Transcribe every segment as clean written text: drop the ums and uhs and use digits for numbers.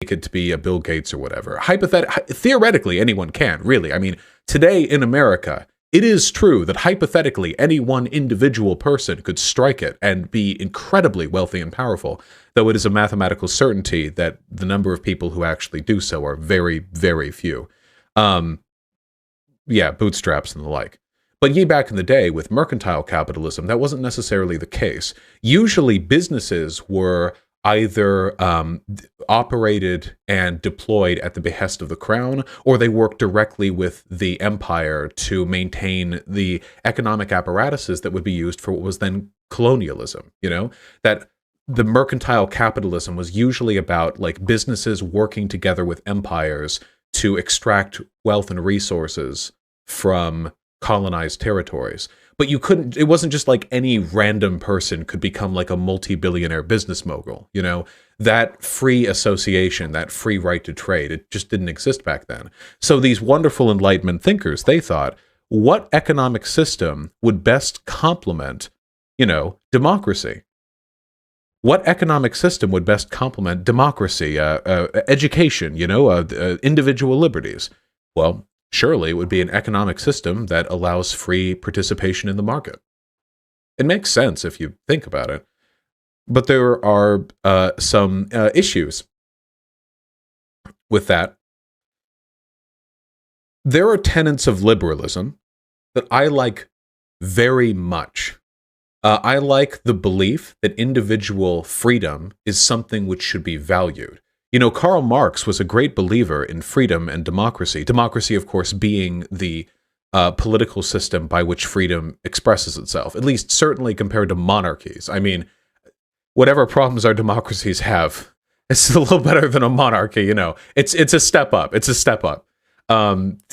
it to be a Bill Gates or whatever. Theoretically, anyone can, really. I mean, today in America, it is true that hypothetically any one individual person could strike it and be incredibly wealthy and powerful, though it is a mathematical certainty that the number of people who actually do so are very, very few. Yeah, bootstraps and the like. But ye back in the day, with mercantile capitalism, that wasn't necessarily the case. Usually businesses were either operated and deployed at the behest of the crown, or they worked directly with the empire to maintain the economic apparatuses that would be used for what was then colonialism, that the mercantile capitalism was usually about like businesses working together with empires to extract wealth and resources from colonized territories. But it wasn't just like any random person could become like a multi-billionaire business mogul, that free association, that free right to trade, it just didn't exist back then. So these wonderful Enlightenment thinkers, they thought, what economic system would best complement, democracy? What economic system would best complement democracy, education, individual liberties? Well, surely it would be an economic system that allows free participation in the market. It makes sense if you think about it. But there are some issues with that. There are tenets of liberalism that I like very much. I like the belief that individual freedom is something which should be valued. Karl Marx was a great believer in freedom and democracy. Democracy, of course, being the political system by which freedom expresses itself, at least certainly compared to monarchies. I mean, whatever problems our democracies have, it's a little better than a monarchy, It's a step up. It's a step up.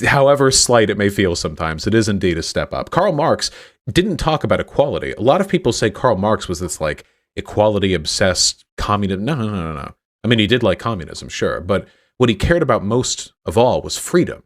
However slight it may feel sometimes, it is indeed a step up. Karl Marx didn't talk about equality. A lot of people say Karl Marx was this, like, equality-obsessed communist. No. I mean, he did like communism, sure, but what he cared about most of all was freedom,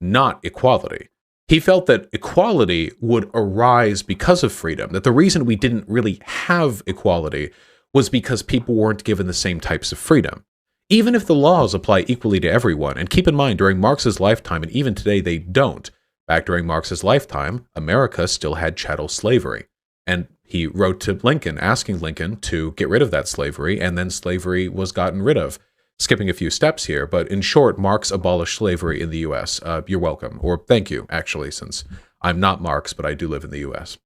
not equality. He felt that equality would arise because of freedom, that the reason we didn't really have equality was because people weren't given the same types of freedom. Even if the laws apply equally to everyone, and keep in mind, during Marx's lifetime, and even today they don't, back during Marx's lifetime, America still had chattel slavery. And he wrote to Lincoln, asking Lincoln to get rid of that slavery, and then slavery was gotten rid of. Skipping a few steps here, but in short, Marx abolished slavery in the U.S. You're welcome, or thank you, actually, since I'm not Marx, but I do live in the U.S.